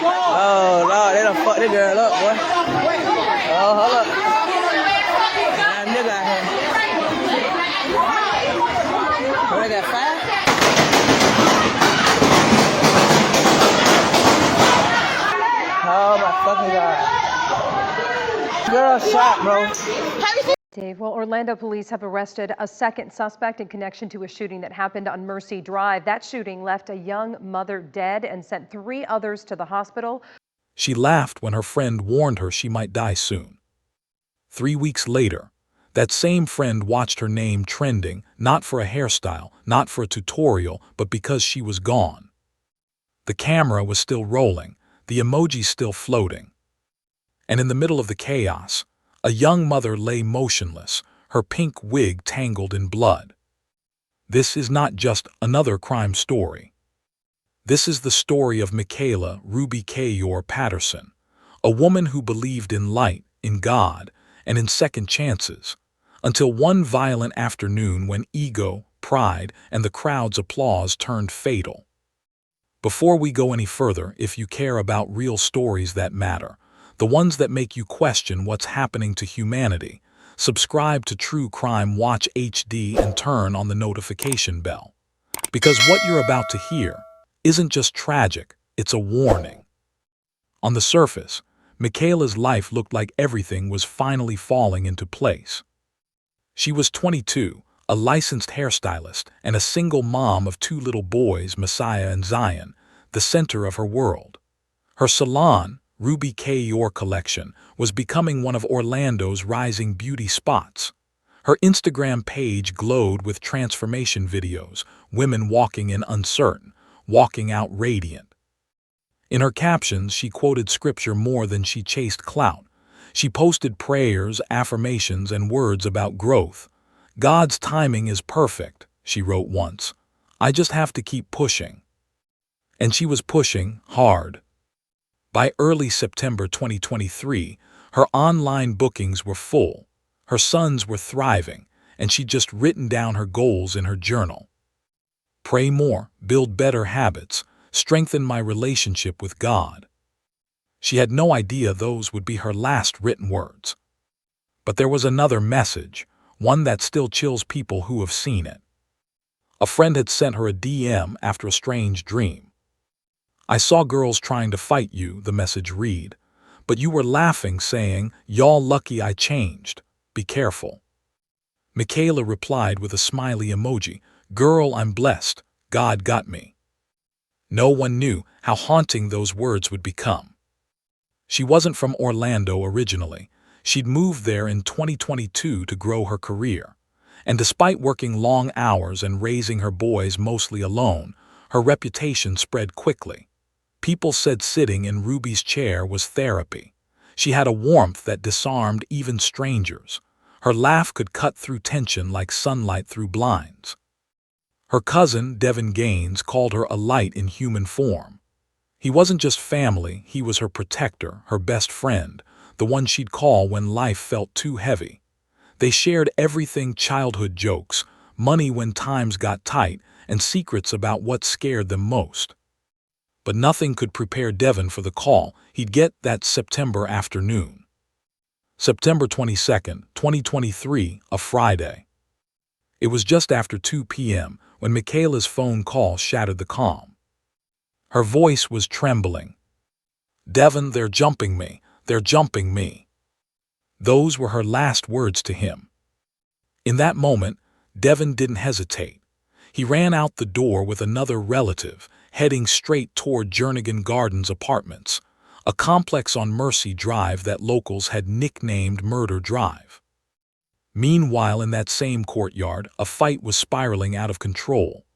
Oh, Lord, they done fucked this girl up, boy. Oh, hold up. Damn nigga out here. What, they got 5? Oh, my fucking God. Girl shot, bro. Dave, well, Orlando police have arrested a second suspect in connection to a shooting that happened on Mercy Drive. That shooting left a young mother dead and sent 3 others to the hospital. She laughed when her friend warned her she might die soon. 3 weeks later, that same friend watched her name trending, not for a hairstyle, not for a tutorial, but because she was gone. The camera was still rolling, the emojis still floating. And in the middle of the chaos, a young mother lay motionless, her pink wig tangled in blood. This is not just another crime story. This is the story of Michaela Ruby Kayor Patterson, a woman who believed in light, in God, and in second chances, until one violent afternoon when ego, pride, and the crowd's applause turned fatal. Before we go any further, if you care about real stories that matter, the ones that make you question what's happening to humanity, subscribe to True Crime Watch HD and turn on the notification bell. Because what you're about to hear isn't just tragic, it's a warning. On the surface, Michaela's life looked like everything was finally falling into place. She was 22, a licensed hairstylist, and a single mom of 2 little boys, Messiah and Zion, the center of her world. Her salon, Ruby Kayor Collection, was becoming one of Orlando's rising beauty spots. Her Instagram page glowed with transformation videos, women walking in uncertain, walking out radiant. In her captions, she quoted scripture more than she chased clout. She posted prayers, affirmations, and words about growth. "God's timing is perfect," she wrote once. "I just have to keep pushing." And she was pushing hard. By early September 2023, her online bookings were full, her sons were thriving, and she'd just written down her goals in her journal. Pray more, build better habits, strengthen my relationship with God. She had no idea those would be her last written words. But there was another message, one that still chills people who have seen it. A friend had sent her a DM after a strange dream. "I saw girls trying to fight you," the message read, "but you were laughing, saying, 'Y'all lucky I changed. Be careful.'" Michaela replied with a smiley emoji, "Girl, I'm blessed. God got me." No one knew how haunting those words would become. She wasn't from Orlando originally. She'd moved there in 2022 to grow her career. And despite working long hours and raising her boys mostly alone, her reputation spread quickly. People said sitting in Ruby's chair was therapy. She had a warmth that disarmed even strangers. Her laugh could cut through tension like sunlight through blinds. Her cousin, Devin Gaines, called her a light in human form. He wasn't just family, he was her protector, her best friend, the one she'd call when life felt too heavy. They shared everything: childhood jokes, money when times got tight, and secrets about what scared them most. But nothing could prepare Devin for the call he'd get that September afternoon. September 22nd, 2023, a Friday. It was just after 2 p.m. when Michaela's phone call shattered the calm. Her voice was trembling. "Devin, they're jumping me. They're jumping me." Those were her last words to him. In that moment, Devin didn't hesitate. He ran out the door with another relative, heading straight toward Jernigan Gardens Apartments, a complex on Mercy Drive that locals had nicknamed Murder Drive. Meanwhile, in that same courtyard, a fight was spiraling out of control.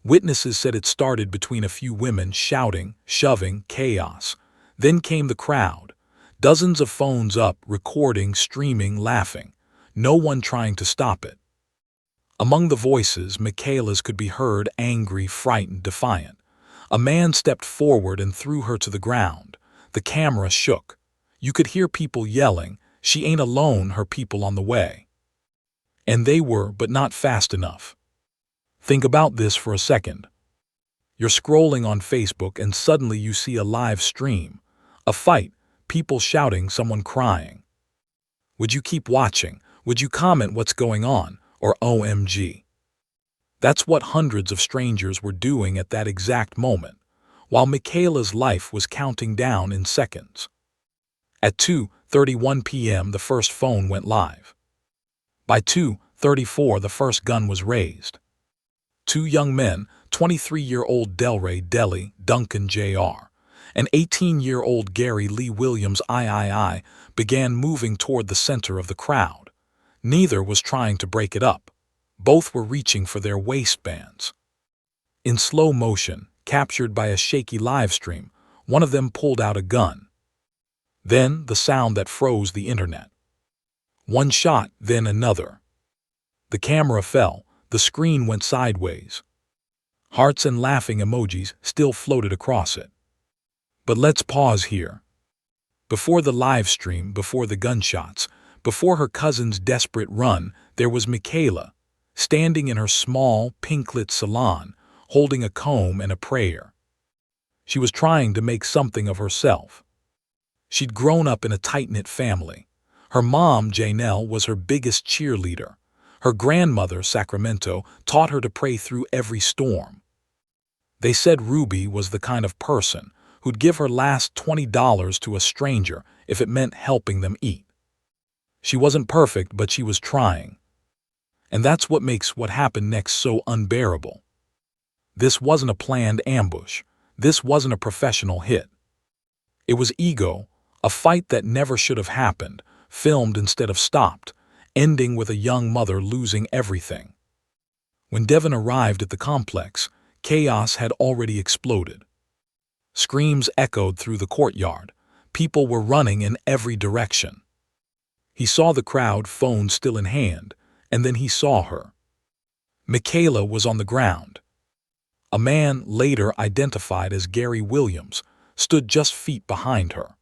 Witnesses said it started between a few women shouting, shoving, chaos. Then came the crowd. Dozens of phones up, recording, streaming, laughing. No one trying to stop it. Among the voices, Michaela's could be heard, angry, frightened, defiant. A man stepped forward and threw her to the ground. The camera shook. You could hear people yelling, "She ain't alone, her people on the way." And they were, but not fast enough. Think about this for a second. You're scrolling on Facebook and suddenly you see a live stream, a fight, people shouting, someone crying. Would you keep watching? Would you comment what's going on? Or OMG? That's what hundreds of strangers were doing at that exact moment, while Michaela's life was counting down in seconds. At 2:31 p.m. the first phone went live. By 2:34 the first gun was raised. Two young men, 23-year-old Delray Duncan Jr., and 18-year-old Gary Lee Williams III, began moving toward the center of the crowd. Neither was trying to break it up. Both were reaching for their waistbands. In slow motion, captured by a shaky live stream, one of them pulled out a gun. Then the sound that froze the internet. One shot, then another. The camera fell, the screen went sideways. Hearts and laughing emojis still floated across it. But let's pause here. Before the live stream, before the gunshots, before her cousin's desperate run, there was Michaela, standing in her small, pink-lit salon, holding a comb and a prayer. She was trying to make something of herself. She'd grown up in a tight-knit family. Her mom, Janelle, was her biggest cheerleader. Her grandmother, Sacramento, taught her to pray through every storm. They said Ruby was the kind of person who'd give her last $20 to a stranger if it meant helping them eat. She wasn't perfect, but she was trying. And that's what makes what happened next so unbearable. This wasn't a planned ambush. This wasn't a professional hit. It was ego, a fight that never should have happened, filmed instead of stopped, ending with a young mother losing everything. When Devin arrived at the complex, chaos had already exploded. Screams echoed through the courtyard. People were running in every direction. He saw the crowd, phone still in hand, and then he saw her. Michaela was on the ground. A man, later identified as Gary Williams, stood just feet behind her.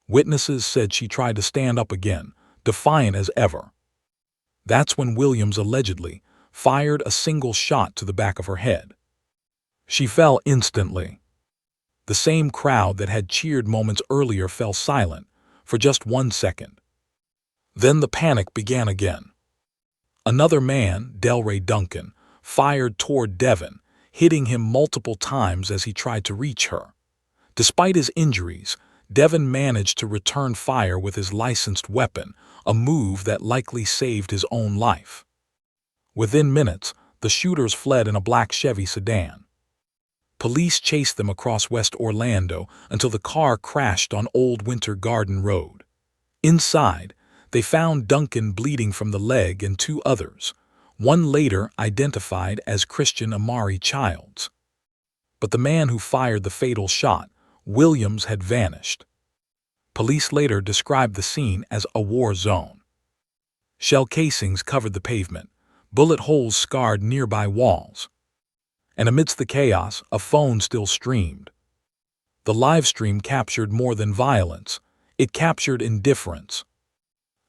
Witnesses said she tried to stand up again, defiant as ever. That's when Williams allegedly fired a single shot to the back of her head. She fell instantly. The same crowd that had cheered moments earlier fell silent for just 1 second. Then the panic began again. Another man, Delray Duncan, fired toward Devin, hitting him multiple times as he tried to reach her. Despite his injuries, Devin managed to return fire with his licensed weapon, a move that likely saved his own life. Within minutes, the shooters fled in a black Chevy sedan. Police chased them across West Orlando until the car crashed on Old Winter Garden Road. Inside, they found Duncan bleeding from the leg and 2 others, one later identified as Christian Amari Childs. But the man who fired the fatal shot, Williams, had vanished. Police later described the scene as a war zone. Shell casings covered the pavement, bullet holes scarred nearby walls. And amidst the chaos, a phone still streamed. The live stream captured more than violence. It captured indifference.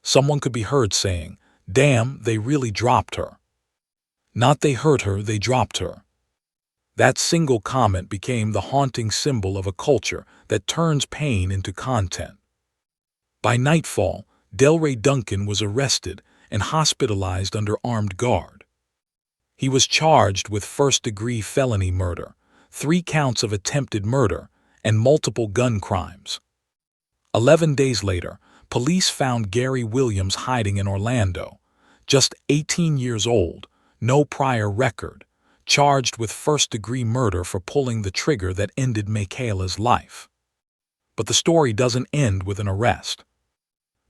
Someone could be heard saying, "Damn, they really dropped her." Not "they hurt her, they dropped her." That single comment became the haunting symbol of a culture that turns pain into content. By nightfall, Delray Duncan was arrested and hospitalized under armed guard. He was charged with first-degree felony murder, 3 counts of attempted murder, and multiple gun crimes. 11 days later, police found Gary Williams hiding in Orlando, just 18 years old, no prior record, charged with first-degree murder for pulling the trigger that ended Michaela's life. But the story doesn't end with an arrest.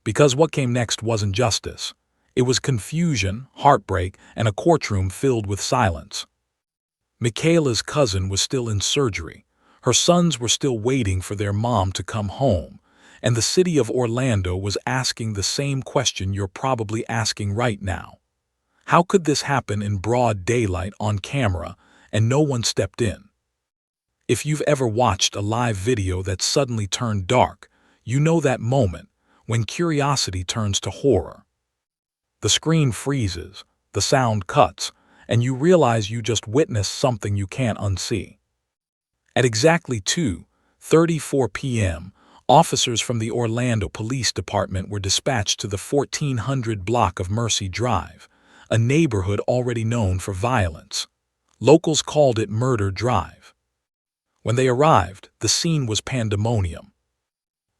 Because what came next wasn't justice. It was confusion, heartbreak, and a courtroom filled with silence. Michaela's cousin was still in surgery. Her sons were still waiting for their mom to come home. And the city of Orlando was asking the same question you're probably asking right now. How could this happen in broad daylight on camera and no one stepped in? If you've ever watched a live video that suddenly turned dark, you know that moment when curiosity turns to horror. The screen freezes, the sound cuts, and you realize you just witnessed something you can't unsee. At exactly 2:34 p.m., officers from the Orlando Police Department were dispatched to the 1400 block of Mercy Drive, a neighborhood already known for violence. Locals called it Murder Drive. When they arrived, the scene was pandemonium.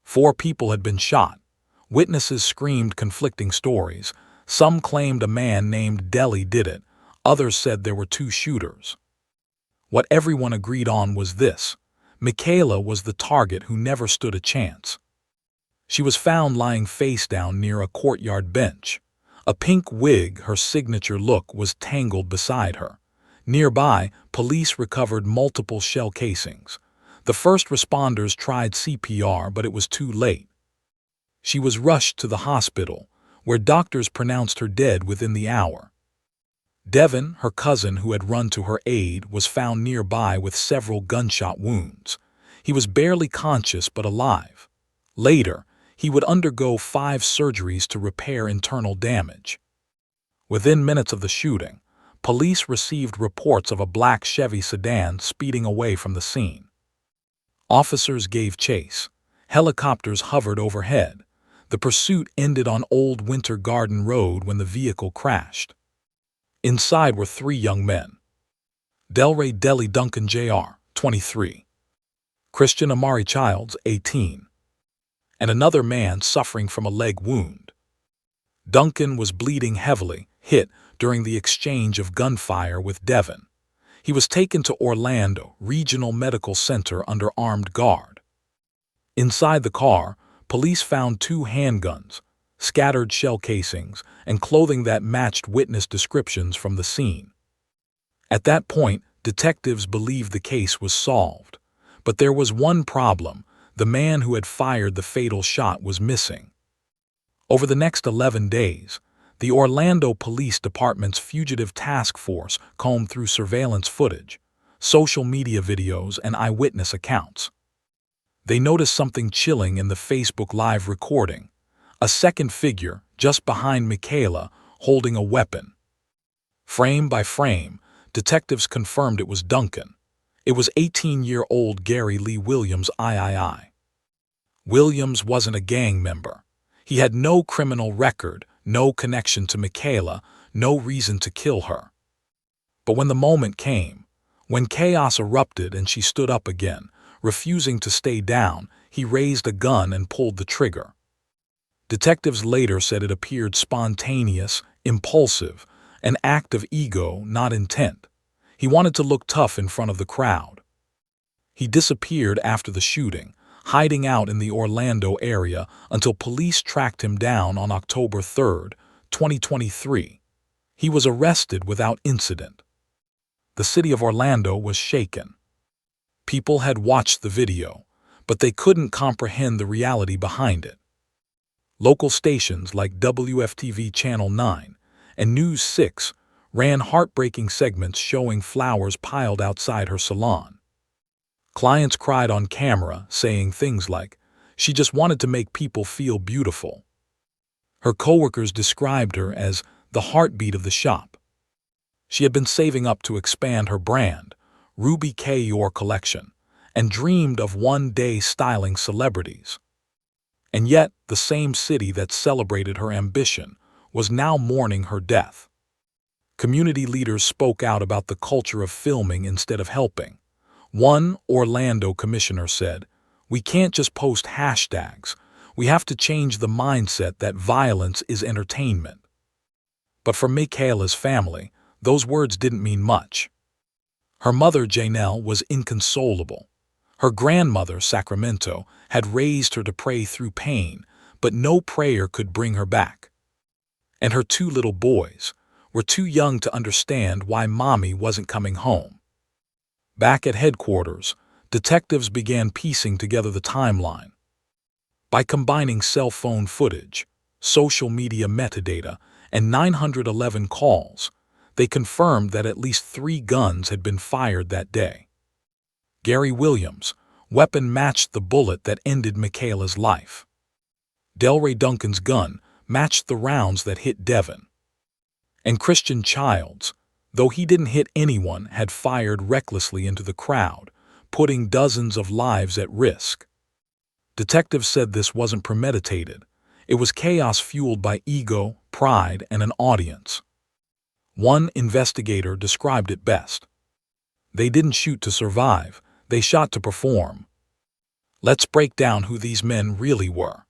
4 people had been shot. Witnesses screamed conflicting stories. Some claimed a man named Deli did it. Others said there were 2 shooters. What everyone agreed on was this: Michaela was the target who never stood a chance. She was found lying face down near a courtyard bench. A pink wig, her signature look, was tangled beside her. Nearby, police recovered multiple shell casings. The first responders tried CPR, but it was too late. She was rushed to the hospital, where doctors pronounced her dead within the hour. Devin, her cousin who had run to her aid, was found nearby with several gunshot wounds. He was barely conscious but alive. Later, he would undergo 5 surgeries to repair internal damage. Within minutes of the shooting, police received reports of a black Chevy sedan speeding away from the scene. Officers gave chase. Helicopters hovered overhead. The pursuit ended on Old Winter Garden Road when the vehicle crashed. Inside were 3 young men: Delray Deli Duncan Jr., 23, Christian Amari Childs, 18, and another man suffering from a leg wound. Duncan was bleeding heavily, hit during the exchange of gunfire with Devin. He was taken to Orlando Regional Medical Center under armed guard. Inside the car, police found 2 handguns, scattered shell casings, and clothing that matched witness descriptions from the scene. At that point, detectives believed the case was solved. But there was one problem: the man who had fired the fatal shot was missing. Over the next 11 days, the Orlando Police Department's fugitive task force combed through surveillance footage, social media videos, and eyewitness accounts. They noticed something chilling in the Facebook Live recording: a second figure just behind Michaela holding a weapon. Frame by frame, detectives confirmed it was Duncan. It was 18-year-old Gary Lee Williams III. Williams wasn't a gang member. He had no criminal record, no connection to Michaela, no reason to kill her. But when the moment came, when chaos erupted and she stood up again, refusing to stay down, he raised a gun and pulled the trigger. Detectives later said it appeared spontaneous, impulsive, an act of ego, not intent. He wanted to look tough in front of the crowd. He disappeared after the shooting, hiding out in the Orlando area until police tracked him down on October 3, 2023. He was arrested without incident. The city of Orlando was shaken. People had watched the video, but they couldn't comprehend the reality behind it. Local stations like WFTV Channel 9 and News 6 ran heartbreaking segments showing flowers piled outside her salon. Clients cried on camera, saying things like, "She just wanted to make people feel beautiful." Her coworkers described her as the heartbeat of the shop. She had been saving up to expand her brand, Ruby K. Your Collection, and dreamed of one day styling celebrities. And yet, the same city that celebrated her ambition was now mourning her death. Community leaders spoke out about the culture of filming instead of helping. One Orlando commissioner said, "We can't just post hashtags. We have to change the mindset that violence is entertainment." But for Michaela's family, those words didn't mean much. Her mother, Janelle, was inconsolable. Her grandmother, Sacramento, had raised her to pray through pain, but no prayer could bring her back. And her 2 little boys were too young to understand why mommy wasn't coming home. Back at headquarters, detectives began piecing together the timeline. By combining cell phone footage, social media metadata, and 911 calls, they confirmed that at least 3 guns had been fired that day. Gary Williams' weapon matched the bullet that ended Michaela's life. Delray Duncan's gun matched the rounds that hit Devin. And Christian Childs, though he didn't hit anyone, had fired recklessly into the crowd, putting dozens of lives at risk. Detectives said this wasn't premeditated. It was chaos fueled by ego, pride, and an audience. One investigator described it best. They didn't shoot to survive, they shot to perform. Let's break down who these men really were.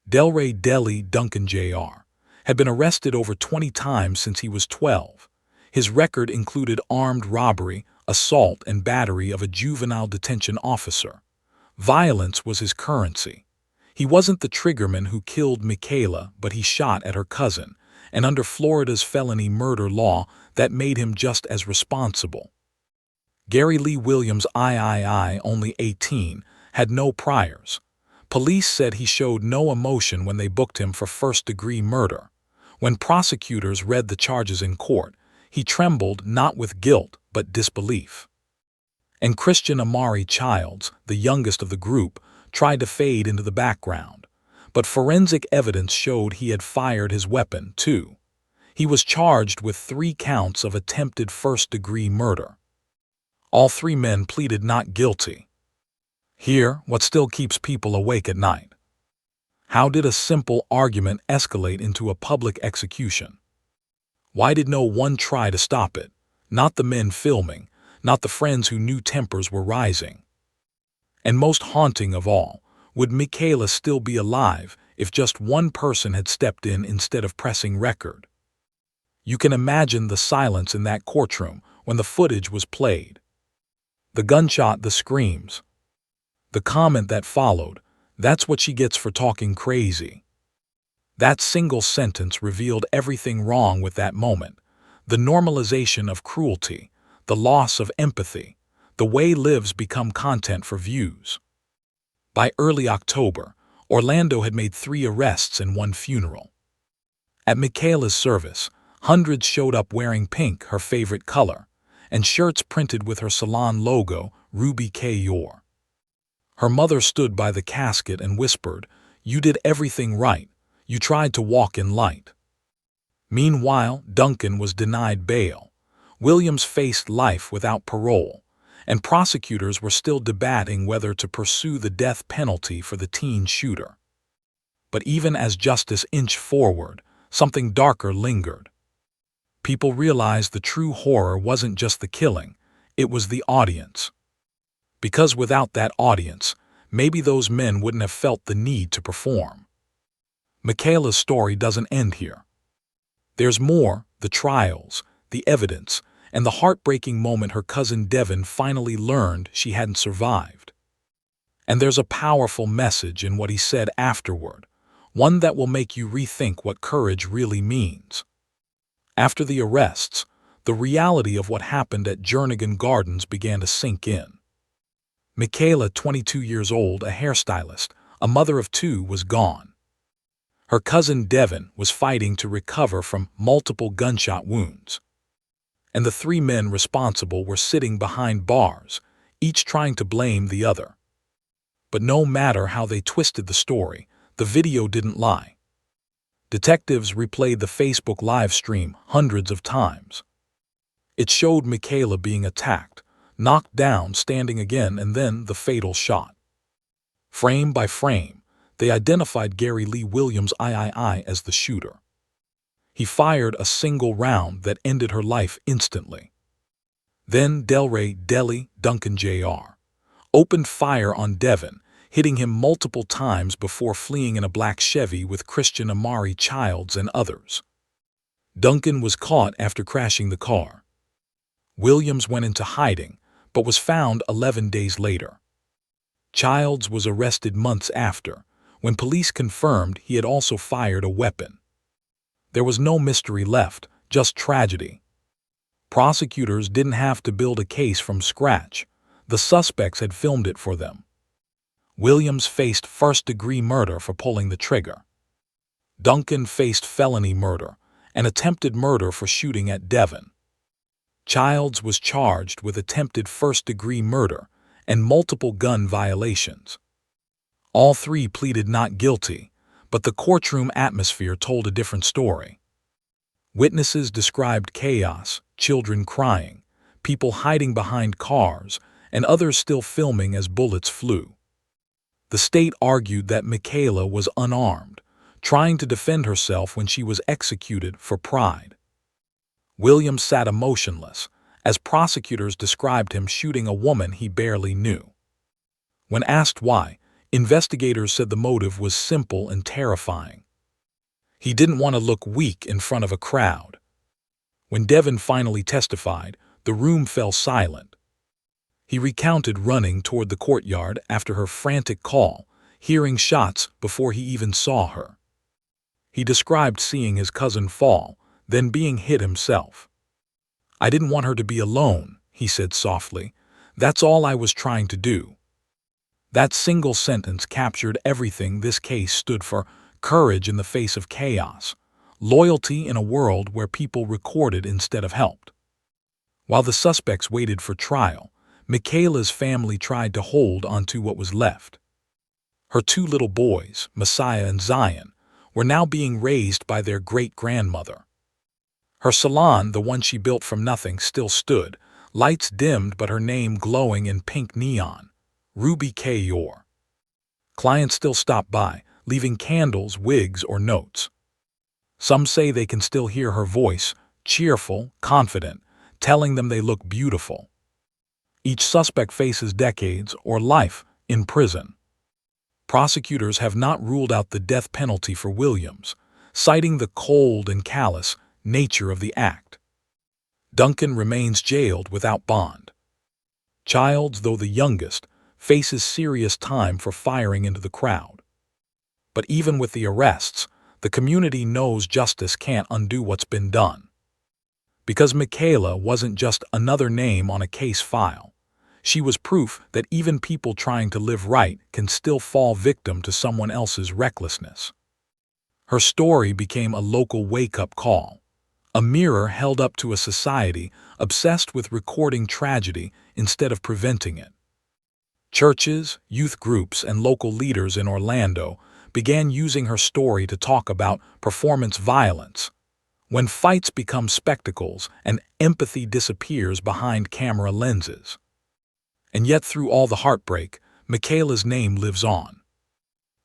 Delray Deli Duncan Jr. had been arrested over 20 times since he was 12. His record included armed robbery, assault, and battery of a juvenile detention officer. Violence was his currency. He wasn't the triggerman who killed Michaela, but he shot at her cousin, and under Florida's felony murder law, that made him just as responsible. Gary Lee Williams, III, only 18, had no priors. Police said he showed no emotion when they booked him for first-degree murder. When prosecutors read the charges in court, he trembled not with guilt but disbelief. And Christian Amari Childs, the youngest of the group, tried to fade into the background. But forensic evidence showed he had fired his weapon, too. He was charged with 3 counts of attempted first-degree murder. All 3 men pleaded not guilty. Here, what still keeps people awake at night. How did a simple argument escalate into a public execution? Why did no one try to stop it? Not the men filming, not the friends who knew tempers were rising. And most haunting of all, would Michaela still be alive if just one person had stepped in instead of pressing record? You can imagine the silence in that courtroom when the footage was played. The gunshot, the screams. The comment that followed, "That's what she gets for talking crazy." That single sentence revealed everything wrong with that moment. The normalization of cruelty, the loss of empathy, the way lives become content for views. By early October, Orlando had made 3 arrests and 1 funeral. At Michaela's service, hundreds showed up wearing pink, her favorite color, and shirts printed with her salon logo, Ruby K. Yor. Her mother stood by the casket and whispered, "You did everything right. You tried to walk in light." Meanwhile, Duncan was denied bail. Williams faced life without parole, and prosecutors were still debating whether to pursue the death penalty for the teen shooter. But even as justice inched forward, something darker lingered. People realized the true horror wasn't just the killing, it was the audience. Because without that audience, maybe those men wouldn't have felt the need to perform. Michaela's story doesn't end here. There's more: the trials, the evidence, and the heartbreaking moment her cousin Devin finally learned she hadn't survived. And there's a powerful message in what he said afterward, one that will make you rethink what courage really means. After the arrests, the reality of what happened at Jernigan Gardens began to sink in. Michaela, 22 years old, a hairstylist, a mother of 2, was gone. Her cousin Devin was fighting to recover from multiple gunshot wounds. And the 3 men responsible were sitting behind bars, each trying to blame the other. But no matter how they twisted the story, the video didn't lie. Detectives replayed the Facebook live stream hundreds of times. It showed Michaela being attacked, knocked down, standing again, and then the fatal shot. Frame by frame, they identified Gary Lee Williams III as the shooter. He fired a single round that ended her life instantly. Then Delray Deli Duncan Jr. opened fire on Devin, hitting him multiple times before fleeing in a black Chevy with Christian Amari Childs and others. Duncan was caught after crashing the car. Williams went into hiding, but was found 11 days later. Childs was arrested months after, when police confirmed he had also fired a weapon. There was no mystery left, just tragedy. Prosecutors didn't have to build a case from scratch. The suspects had filmed it for them. Williams faced first-degree murder for pulling the trigger. Duncan faced felony murder and attempted murder for shooting at Devin. Childs was charged with attempted first-degree murder and multiple gun violations. All 3 pleaded not guilty, but the courtroom atmosphere told a different story. Witnesses described chaos, children crying, people hiding behind cars, and others still filming as bullets flew. The state argued that Michaela was unarmed, trying to defend herself when she was executed for pride. Williams sat emotionless, as prosecutors described him shooting a woman he barely knew. When asked why, investigators said the motive was simple and terrifying. He didn't want to look weak in front of a crowd. When Devin finally testified, the room fell silent. He recounted running toward the courtyard after her frantic call, hearing shots before he even saw her. He described seeing his cousin fall, then being hit himself. "I didn't want her to be alone," he said softly. "That's all I was trying to do." That single sentence captured everything this case stood for: courage in the face of chaos, loyalty in a world where people recorded instead of helped. While the suspects waited for trial, Michaela's family tried to hold onto what was left. Her two little boys, Messiah and Zion, were now being raised by their great-grandmother. Her salon, the one she built from nothing, still stood, lights dimmed but her name glowing in pink neon, Ruby K. Yor. Clients still stop by, leaving candles, wigs, or notes. Some say they can still hear her voice, cheerful, confident, telling them they look beautiful. Each suspect faces decades or life in prison. Prosecutors have not ruled out the death penalty for Williams, citing the cold and callous nature of the act. Duncan remains jailed without bond. Childs, though the youngest, faces serious time for firing into the crowd. But even with the arrests, the community knows justice can't undo what's been done. Because Michaela wasn't just another name on a case file. She was proof that even people trying to live right can still fall victim to someone else's recklessness. Her story became a local wake-up call, a mirror held up to a society obsessed with recording tragedy instead of preventing it. Churches, youth groups, and local leaders in Orlando began using her story to talk about performance violence, when fights become spectacles and empathy disappears behind camera lenses. And yet through all the heartbreak, Michaela's name lives on.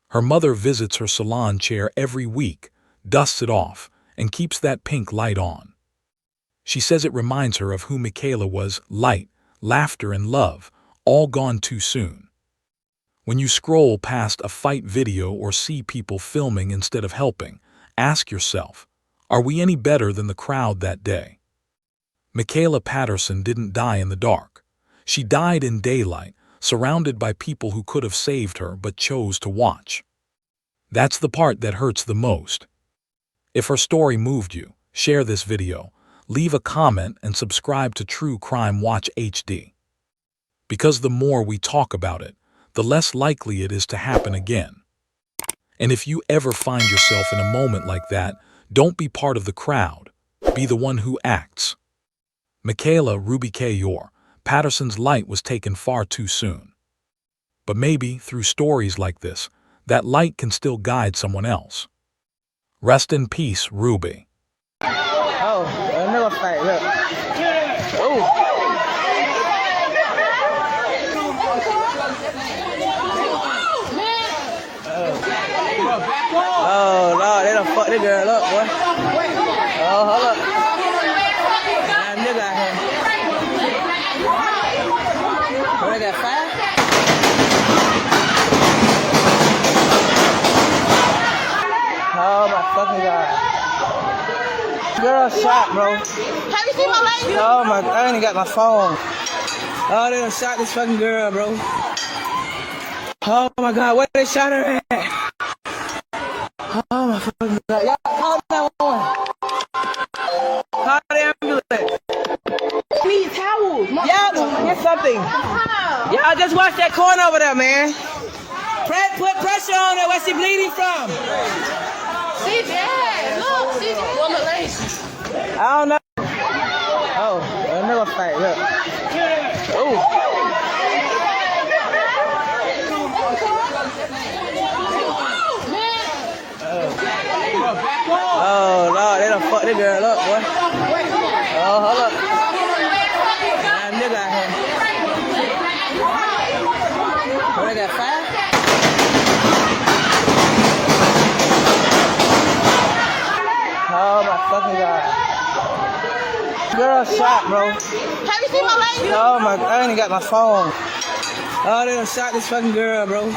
Her mother visits her salon chair every week, dusts it off, and keeps that pink light on. She says it reminds her of who Michaela was: light, laughter, and love, all gone too soon. When you scroll past a fight video or see people filming instead of helping, ask yourself, are we any better than the crowd that day? Michaela Patterson didn't die in the dark. She died in daylight, surrounded by people who could have saved her but chose to watch. That's the part that hurts the most. If her story moved you, share this video, leave a comment, and subscribe to True Crime Watch HD. Because the more we talk about it, the less likely it is to happen again. And if you ever find yourself in a moment like that, don't be part of the crowd. Be the one who acts. Michaela Ruby K. Yor, Patterson's light was taken far too soon. But maybe, through stories like this, that light can still guide someone else. Rest in peace, Ruby. Oh, another fight, look. Oh. Oh, Lord, they done fucked this girl up, boy. Oh, hold up. Damn nigga out here. Oh, they got five? Oh, my fucking God. Girl shot, bro. Have you seen my lady? Oh, my, I ain't got my phone. Oh, they done shot this fucking girl, bro. Oh, my God, where they shot her at? Oh my fucking God. Y'all call 911. Call the ambulance. Need towels. Y'all get something. Y'all just watch that corner over there, man. Put pressure on her. Where's she bleeding from? She's dead. Look, she's woman lady. I don't know. Oh, another fight. Look. Oh. Oh, Lord, they done fucked this girl up, boy. Oh, hold up. Damn nigga out here. What, I got 5? Oh my fucking god. Girl shot, bro. Have you seen my license? Oh my, I ain't got my phone. Oh, they done shot this fucking girl, bro.